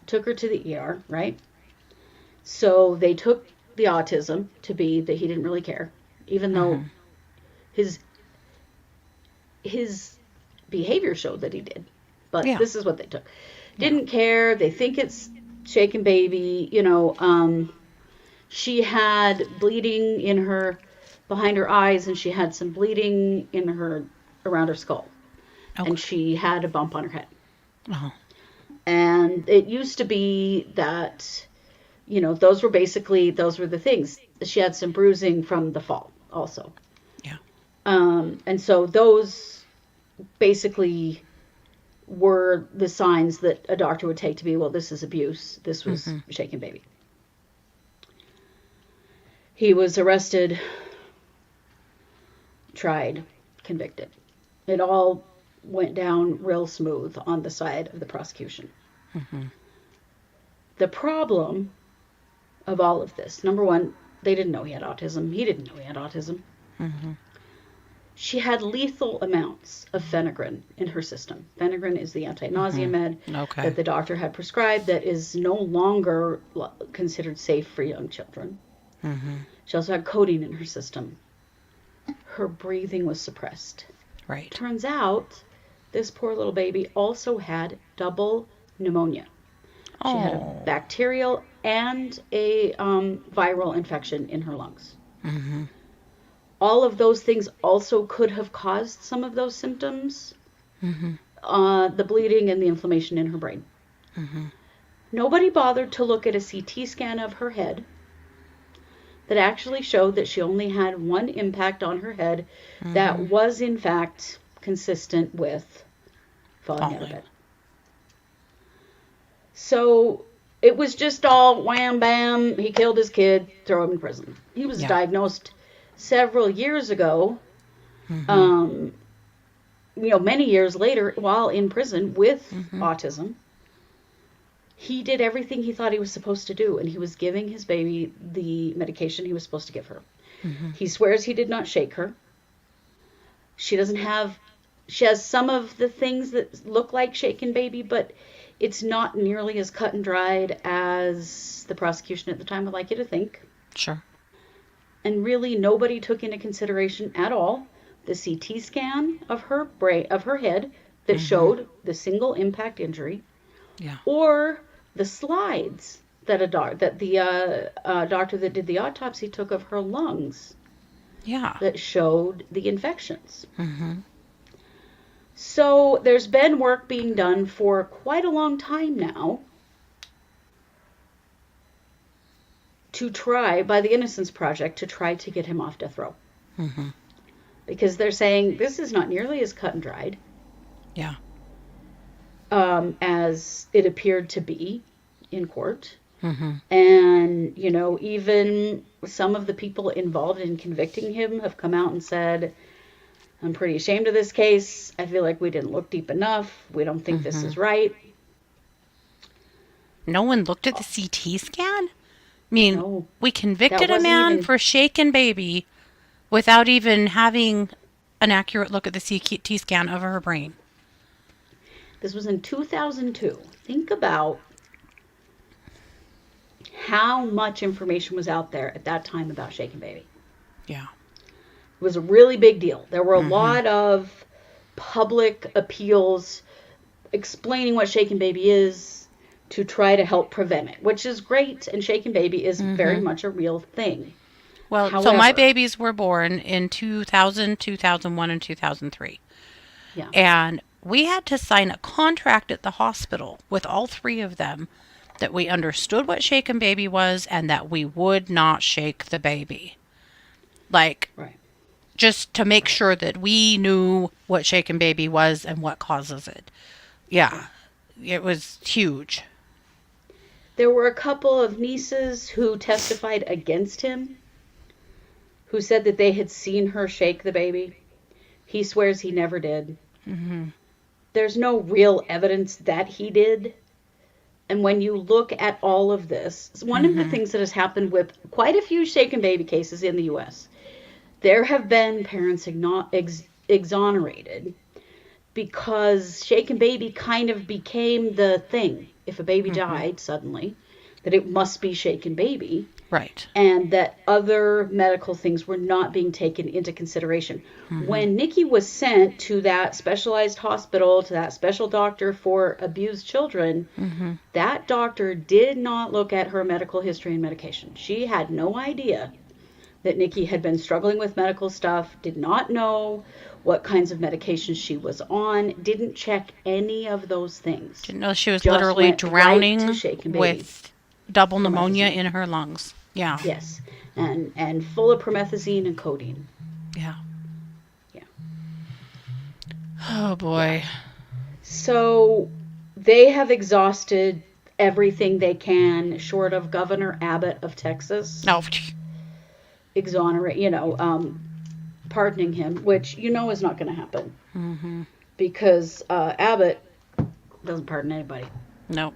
Speaker 1: took her to the ER, right? So they took the autism to be that he didn't really care, even though his behavior showed that he did. But this is what they took. Didn't care. They think it's shaken baby. She had bleeding behind her eyes, and she had some bleeding around her skull. And she had a bump on her head. And it used to be that, those were the things. She had some bruising from the fall also. And so those basically were the signs that a doctor would take to be, well, this is abuse. This was shaken baby. He was arrested, tried, convicted. It all went down real smooth on the side of the prosecution. The problem of all of this, number one, They didn't know he had autism. He didn't know he had autism. She had lethal amounts of phenergan in her system. Phenergan is the anti-nausea med that the doctor had prescribed that is no longer considered safe for young children. She also had codeine in her system. Her breathing was suppressed.
Speaker 2: Right.
Speaker 1: Turns out this poor little baby also had double pneumonia. She had a bacterial and a viral infection in her lungs. All of those things also could have caused some of those symptoms, the bleeding and the inflammation in her brain. Nobody bothered to look at a CT scan of her head that actually showed that she only had one impact on her head that was, in fact, consistent with falling out of bed. So it was just all wham, bam, he killed his kid, throw him in prison. He was diagnosed several years ago, many years later, while in prison with autism. He did everything he thought he was supposed to do, and he was giving his baby the medication he was supposed to give her. He swears he did not shake her. She has some of the things that look like shaken baby, but it's not nearly as cut and dried as the prosecution at the time would like you to think.
Speaker 2: Sure.
Speaker 1: And really, nobody took into consideration at all the CT scan of her brain, of her head, that showed the single impact injury, or the slides that the doctor that did the autopsy took of her lungs, that showed the infections. So there's been work being done for quite a long time now to try, by the Innocence Project, to try to get him off death row. Because they're saying this is not nearly as cut and dried as it appeared to be in court. And, even some of the people involved in convicting him have come out and said, I'm pretty ashamed of this case. I feel like we didn't look deep enough. We don't think this is right.
Speaker 2: No one looked at the CT scan? I mean,
Speaker 1: No,
Speaker 2: we convicted a man for shaken baby without even having an accurate look at the CT scan of her brain.
Speaker 1: This was in 2002. Think about how much information was out there at that time about shaken baby.
Speaker 2: Yeah.
Speaker 1: It was a really big deal. There were a lot of public appeals explaining what shaken baby is to try to help prevent it, which is great, and shaken baby is very much a real thing.
Speaker 2: Well,
Speaker 1: However,
Speaker 2: so my babies were born in 2000, 2001, and 2003.
Speaker 1: Yeah.
Speaker 2: And we had to sign a contract at the hospital with all three of them that we understood what shaken baby was and that we would not shake the baby. Like, just to make sure that we knew what shaken baby was and what causes it. Yeah, it was huge.
Speaker 1: There were a couple of nieces who testified against him, who said that they had seen her shake the baby. He swears he never did. There's no real evidence that he did. And when you look at all of this, one of the things that has happened with quite a few shaken baby cases in the U.S., there have been parents exonerated because shaken baby kind of became the thing. If a baby died suddenly, that it must be shaken baby.
Speaker 2: Right.
Speaker 1: And that other medical things were not being taken into consideration. When Nikki was sent to that specialized hospital, to that special doctor for abused children, that doctor did not look at her medical history and medication. She had no idea that Nikki had been struggling with medical stuff, did not know what kinds of medications she was on, didn't check any of those things.
Speaker 2: Didn't know she was
Speaker 1: Just
Speaker 2: literally
Speaker 1: went
Speaker 2: drowning
Speaker 1: right to shaken baby.
Speaker 2: with double pneumonia in her lungs. Yeah.
Speaker 1: Yes, and full of promethazine and codeine.
Speaker 2: Yeah.
Speaker 1: Yeah.
Speaker 2: Oh, boy.
Speaker 1: So they have exhausted everything they can, short of Governor Abbott of Texas.
Speaker 2: No.
Speaker 1: Pardoning him, which is not going to happen. Because Abbott doesn't pardon anybody.
Speaker 2: No.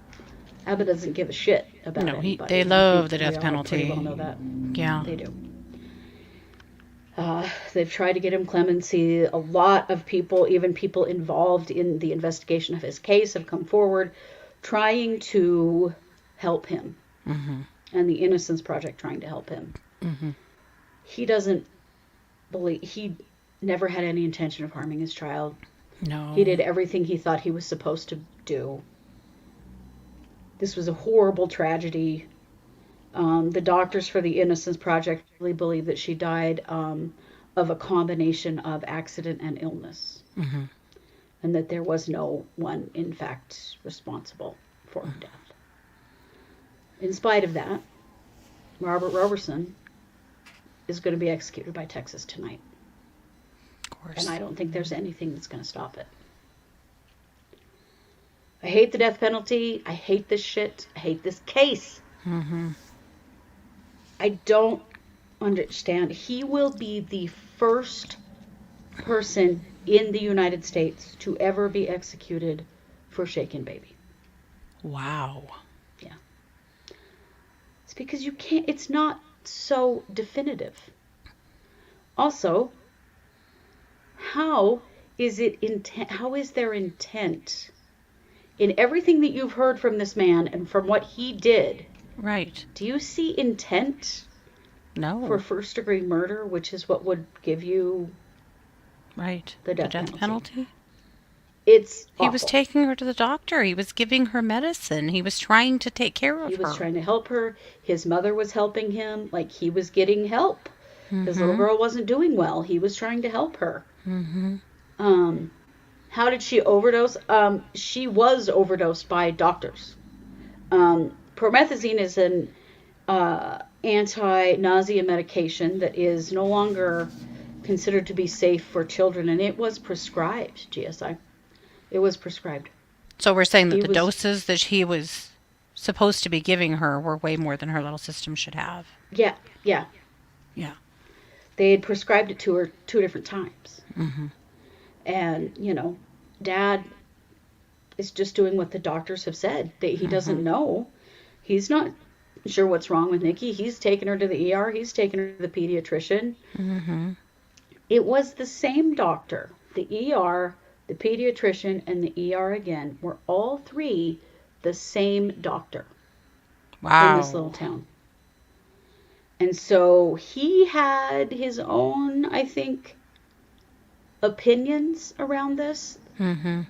Speaker 1: Abbott doesn't give a shit about
Speaker 2: No,
Speaker 1: anybody.
Speaker 2: they
Speaker 1: I
Speaker 2: love
Speaker 1: think
Speaker 2: the death
Speaker 1: we all
Speaker 2: penalty.
Speaker 1: pretty well know that.
Speaker 2: Yeah.
Speaker 1: They do. They've tried to get him clemency. A lot of people, even people involved in the investigation of his case, have come forward trying to help him. And the Innocence Project trying to help him. He doesn't believe, he never had any intention of harming his child.
Speaker 2: No.
Speaker 1: He did everything he thought he was supposed to do. This was a horrible tragedy. The doctors for the Innocence Project really believe that she died of a combination of accident and illness. And that there was no one, in fact, responsible for her death. In spite of that, Robert Roberson is going to be executed by Texas tonight.
Speaker 2: Of course.
Speaker 1: And I don't think there's anything that's going to stop it. I hate the death penalty. I hate this shit. I hate this case. I don't understand. He will be the first person in the United States to ever be executed for shaken baby.
Speaker 2: Wow.
Speaker 1: Yeah. It's because you can't, it's not so definitive. Also, how is their intent in everything that you've heard from this man and from what he did?
Speaker 2: Right.
Speaker 1: Do you see intent
Speaker 2: No.
Speaker 1: for first degree murder, which is what would give you
Speaker 2: Right.
Speaker 1: the death
Speaker 2: penalty?
Speaker 1: It's
Speaker 2: He was
Speaker 1: awful.
Speaker 2: taking her to the doctor. He was giving her medicine. He was trying to take care of her.
Speaker 1: He was trying to help her. His mother was helping him. Like, he was getting help. His little girl wasn't doing well. He was trying to help her. How did she overdose? She was overdosed by doctors. Promethazine is an anti-nausea medication that is no longer considered to be safe for children, and it was prescribed, GSI. It was prescribed.
Speaker 2: So we're saying that
Speaker 1: He
Speaker 2: the
Speaker 1: was-
Speaker 2: doses that he was supposed to be giving her were way more than her little system should have.
Speaker 1: Yeah.
Speaker 2: Yeah.
Speaker 1: They had prescribed it to her 2 different times. And, Dad is just doing what the doctors have said. He doesn't know. He's not sure what's wrong with Nikki. He's taken her to the ER. He's taken her to the pediatrician. It was the same doctor. The ER, the pediatrician, and the ER again were all 3 the same doctor
Speaker 2: Wow.
Speaker 1: in this little town. And so he had his own, I think, opinions around this. And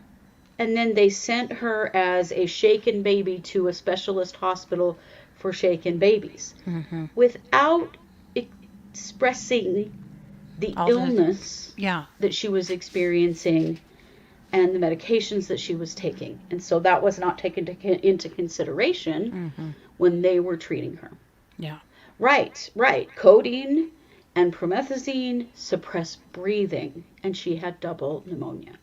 Speaker 1: then they sent her as a shaken baby to a specialist hospital for shaken babies without expressing the
Speaker 2: All the-
Speaker 1: illness
Speaker 2: Yeah.
Speaker 1: that she was experiencing and the medications that she was taking. And so that was not taken into consideration when they were treating her.
Speaker 2: Yeah.
Speaker 1: Right. Codeine and promethazine suppress breathing, and she had double pneumonia.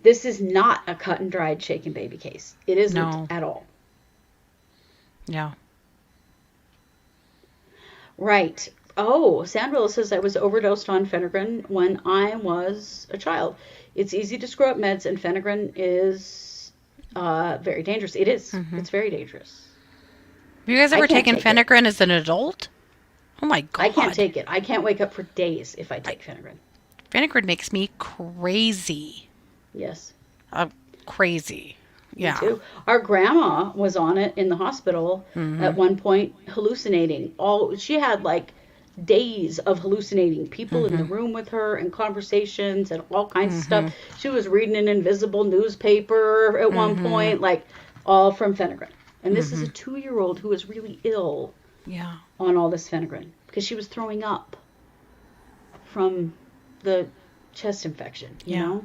Speaker 1: This is not a cut and dried shaken baby case. It isn't
Speaker 2: No.
Speaker 1: at all.
Speaker 2: Yeah.
Speaker 1: Right. Oh, Sandra says I was overdosed on phenergan when I was a child. It's easy to screw up meds, and phenergan is very dangerous. It is. It's very dangerous.
Speaker 2: Have you guys
Speaker 1: I
Speaker 2: ever
Speaker 1: can't
Speaker 2: taken
Speaker 1: take it.
Speaker 2: phenergan as an adult? Oh my God.
Speaker 1: I can't take it. I can't wake up for days if I take phenergan.
Speaker 2: Phenergan makes me crazy.
Speaker 1: Yes.
Speaker 2: Crazy. Yeah.
Speaker 1: Me too. Our grandma was on it in the hospital at one point, hallucinating. She had like days of hallucinating, people in the room with her and conversations and all kinds of stuff. She was reading an invisible newspaper at one point, like all from phenergan. And this is a 2-year-old who was really ill
Speaker 2: Yeah.
Speaker 1: on all this phenergan because she was throwing up from the chest infection, you
Speaker 2: Yeah.
Speaker 1: know?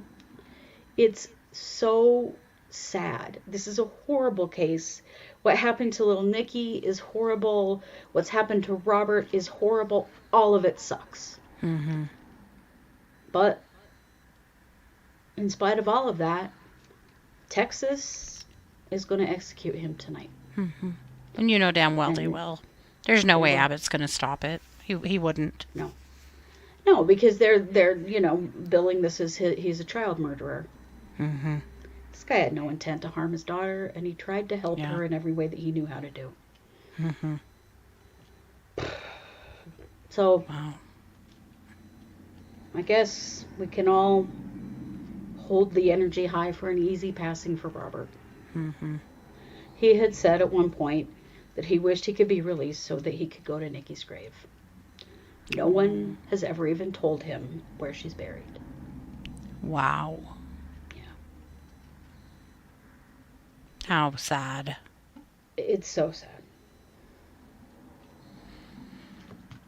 Speaker 1: It's so sad. This is a horrible case. What happened to little Nikki is horrible. What's happened to Robert is horrible. All of it sucks. But in spite of all of that, Texas is going to execute him tonight.
Speaker 2: And you know damn well they
Speaker 1: And-
Speaker 2: will. There's no way
Speaker 1: will.
Speaker 2: Abbott's going to stop it. He wouldn't.
Speaker 1: No, because they're billing this as he's a child murderer. This guy had no intent to harm his daughter, and he tried to help
Speaker 2: Yeah.
Speaker 1: her in every way that he knew how to do.
Speaker 2: Mm-hmm.
Speaker 1: So,
Speaker 2: Wow.
Speaker 1: I guess we can all hold the energy high for an easy passing for Robert.
Speaker 2: Mm-hmm.
Speaker 1: He had said at one point that he wished he could be released so that he could go to Nikki's grave. No one has ever even told him where she's buried.
Speaker 2: Wow.
Speaker 1: Yeah.
Speaker 2: How sad.
Speaker 1: It's so sad.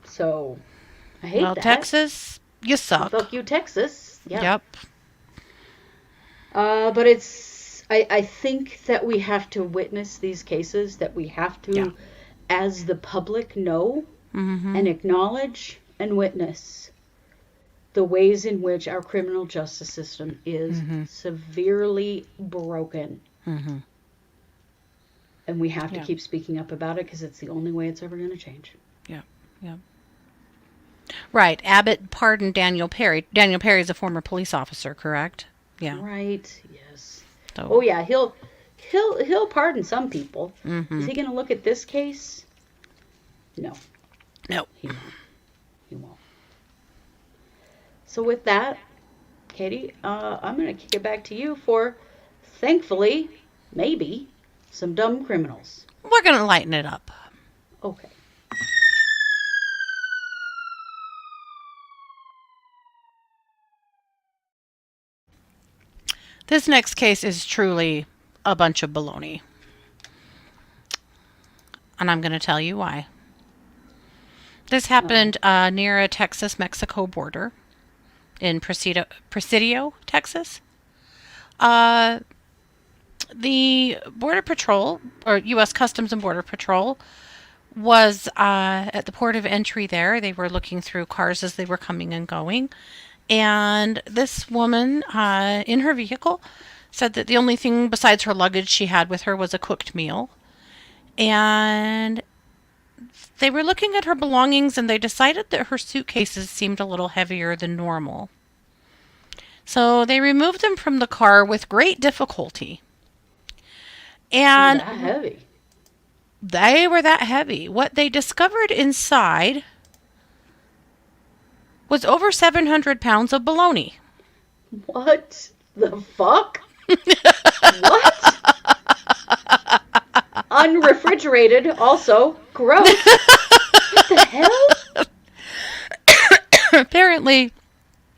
Speaker 1: So, I hate
Speaker 2: Well,
Speaker 1: that.
Speaker 2: Texas, you suck.
Speaker 1: Fuck you, Texas. Yeah.
Speaker 2: Yep.
Speaker 1: But I think that we have to witness these cases, that we have to,
Speaker 2: Yeah.
Speaker 1: as the public, know
Speaker 2: Mm-hmm.
Speaker 1: and acknowledge and witness the ways in which our criminal justice system is severely broken.
Speaker 2: Mm-hmm.
Speaker 1: And we have to
Speaker 2: Yeah.
Speaker 1: keep speaking up about it because it's the only way it's ever going to change.
Speaker 2: Yep. Yep. Right. Abbott pardoned Daniel Perry. Daniel Perry is a former police officer, correct? Yeah.
Speaker 1: Right? Yes.
Speaker 2: So,
Speaker 1: Oh yeah, he'll pardon some people.
Speaker 2: Mhm.
Speaker 1: Is he going to look at this case? No,
Speaker 2: no.
Speaker 1: he won't. He won't. So with that, Katie, I'm going to kick it back to you for, thankfully, maybe, some dumb criminals.
Speaker 2: We're going to lighten it up.
Speaker 1: Okay.
Speaker 2: This next case is truly a bunch of baloney. And I'm going to tell you why. This happened near a Texas-Mexico border in Presidio, Texas. The Border Patrol, or U.S. Customs and Border Patrol, was at the port of entry there. They were looking through cars as they were coming and going. And this woman in her vehicle said that the only thing besides her luggage she had with her was a cooked meal. And they were looking at her belongings and they decided that her suitcases seemed a little heavier than normal. So they removed them from the car with great difficulty. And
Speaker 1: That heavy.
Speaker 2: they were that heavy. What they discovered inside was over 700 pounds of baloney.
Speaker 1: What the fuck? What? Unrefrigerated, also. Gross. What the hell?
Speaker 2: Apparently,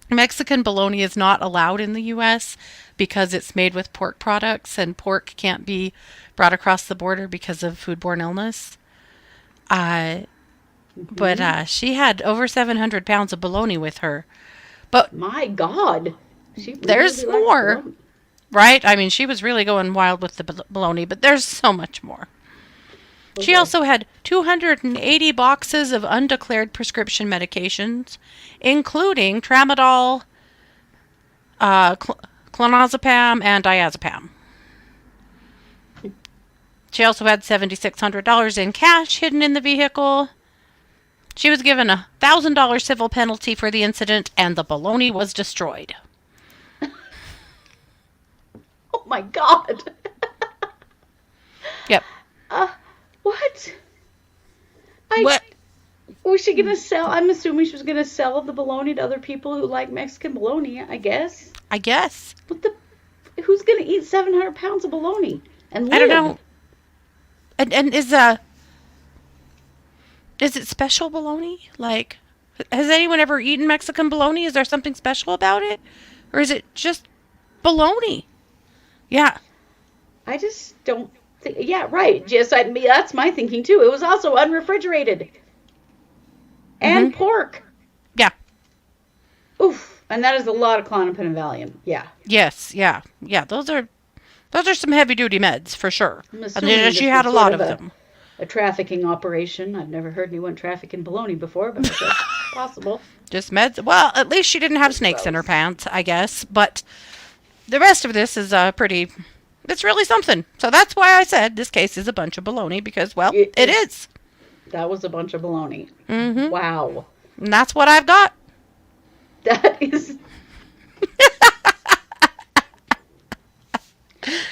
Speaker 2: Mexican bologna is not allowed in the U.S. because it's made with pork products, and pork can't be brought across the border because of foodborne illness. But she had over 700 pounds of bologna with her. But
Speaker 1: My God. She really
Speaker 2: there's
Speaker 1: likes
Speaker 2: more,
Speaker 1: bologna.
Speaker 2: right? I mean, she was really going wild with the bologna, but there's so much more. She
Speaker 1: Okay.
Speaker 2: also had 280 boxes of undeclared prescription medications, including tramadol, clonazepam, and diazepam. She also had $7,600 in cash hidden in the vehicle. She was given a $1,000 civil penalty for the incident, and the baloney was destroyed.
Speaker 1: Oh my God.
Speaker 2: Yep.
Speaker 1: What?
Speaker 2: What?
Speaker 1: Was she gonna sell? I'm assuming she was gonna sell the bologna to other people who like Mexican bologna. I guess.
Speaker 2: I guess.
Speaker 1: What the? Who's gonna eat 700 pounds of bologna and live?
Speaker 2: I don't know. And is it special bologna? Like, has anyone ever eaten Mexican bologna? Is there something special about it, or is it just bologna? Yeah.
Speaker 1: I just don't think. Yeah, right. Just that's my thinking too. It was also unrefrigerated and pork.
Speaker 2: Yeah.
Speaker 1: Oof. And that is a lot of Klonopin and Valium. Yeah.
Speaker 2: Yes. Yeah. Yeah. Those are some heavy duty meds for sure.
Speaker 1: I'm
Speaker 2: And
Speaker 1: assuming this
Speaker 2: she
Speaker 1: was
Speaker 2: had a
Speaker 1: sort
Speaker 2: lot
Speaker 1: of
Speaker 2: of them.
Speaker 1: A trafficking operation. I've never heard anyone trafficking bologna before, but that's possible.
Speaker 2: Just meds. Well, at least she didn't have snakes in her pants, I guess. But the rest of this is pretty. It's really something. So that's why I said this case is a bunch of baloney because, well, it is.
Speaker 1: That was a bunch of baloney.
Speaker 2: Mm-hmm.
Speaker 1: Wow.
Speaker 2: And that's what I've got.
Speaker 1: That is.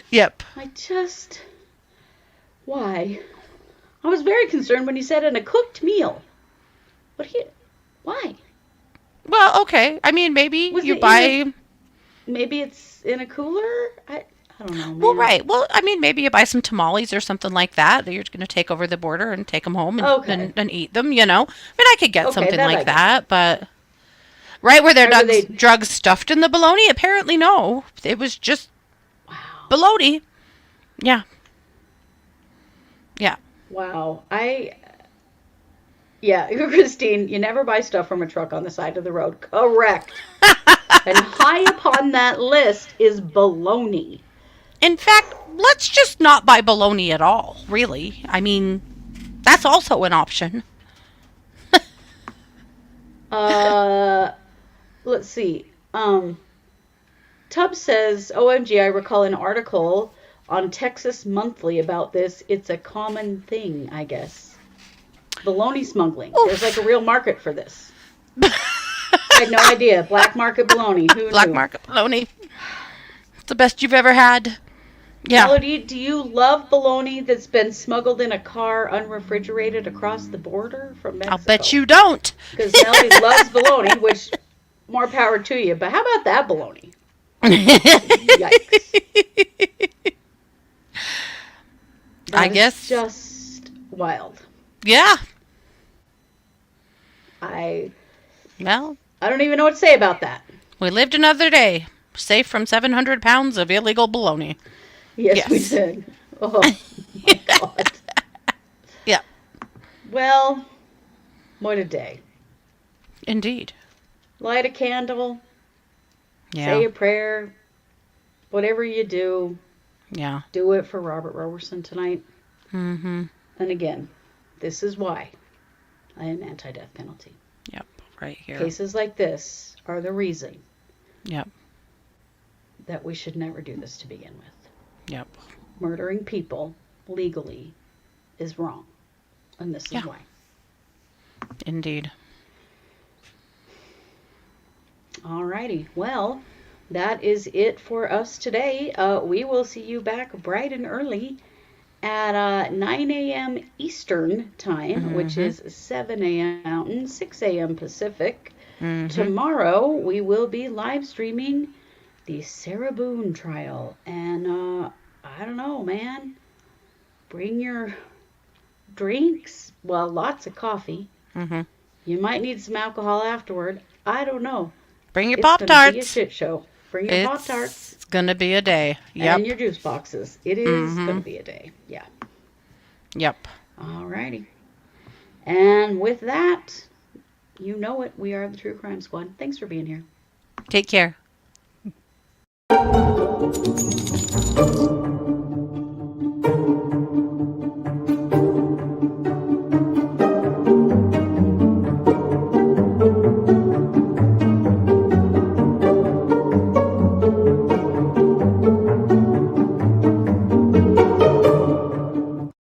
Speaker 2: Yep.
Speaker 1: Why? I was very concerned when he said in a cooked meal. Why?
Speaker 2: Well, okay. I mean, maybe
Speaker 1: Was
Speaker 2: you
Speaker 1: it
Speaker 2: buy...
Speaker 1: Maybe it's in a cooler? I don't know, man.
Speaker 2: Well, right. Well, I mean, maybe you buy some tamales or something like that you're going to take over the border and take them home and eat them, you know. I mean, I could get something like that, but... Right, were there drugs stuffed in the bologna? Apparently no. It was just bologna. Yeah. Yeah.
Speaker 1: Wow. Yeah, Christine, you never buy stuff from a truck on the side of the road. Correct. And high upon that list is bologna.
Speaker 2: In fact, let's just not buy bologna at all, really. I mean, that's also an option.
Speaker 1: Let's see. Tubbs says, OMG, I recall an article on Texas Monthly about this. It's a common thing, I guess. Bologna smuggling. Oof. There's like a real market for this. I had no idea. Black market bologna. Who knew?
Speaker 2: Black market bologna. It's the best you've ever had. Yeah.
Speaker 1: Melody, do you love bologna that's been smuggled in a car unrefrigerated across the border from Mexico?
Speaker 2: I'll bet you don't.
Speaker 1: Because Melody loves bologna, which, more power to you. But how about that bologna? Yikes.
Speaker 2: I guess.
Speaker 1: Just wild.
Speaker 2: Yeah.
Speaker 1: I
Speaker 2: don't
Speaker 1: even know what to say about that.
Speaker 2: We lived another day, safe from 700 pounds of illegal bologna.
Speaker 1: Yes, we did. Oh, my God.
Speaker 2: Yeah.
Speaker 1: Well, what a day.
Speaker 2: Indeed.
Speaker 1: Light a candle.
Speaker 2: Yeah.
Speaker 1: Say a prayer. Whatever you do.
Speaker 2: Yeah.
Speaker 1: Do it for Robert Roberson tonight.
Speaker 2: Mm-hmm.
Speaker 1: And again, this is why I am anti-death penalty.
Speaker 2: Yep, right here.
Speaker 1: Cases like this are the reason.
Speaker 2: Yep.
Speaker 1: That we should never do this to begin with.
Speaker 2: Yep.
Speaker 1: Murdering people legally is wrong. And this is why.
Speaker 2: Indeed.
Speaker 1: Alrighty. Well, that is it for us today. We will see you back bright and early at 9 a.m. Eastern time, which is 7 a.m. Mountain, 6 a.m. Pacific. Tomorrow, we will be live streaming the Sarah Boone trial. And I don't know, man. Bring your drinks. Well, lots of coffee. You might need some alcohol afterward. I don't know.
Speaker 2: Bring your Pop-Tarts.
Speaker 1: It's going to be a shit show. Bring your Pop-Tarts.
Speaker 2: It's going to be a day. Yep.
Speaker 1: And your juice boxes. It is going to be a day. Yeah.
Speaker 2: Yep.
Speaker 1: Alrighty. And with that, you know it. We are the True Crime Squad. Thanks for being here.
Speaker 2: Take care.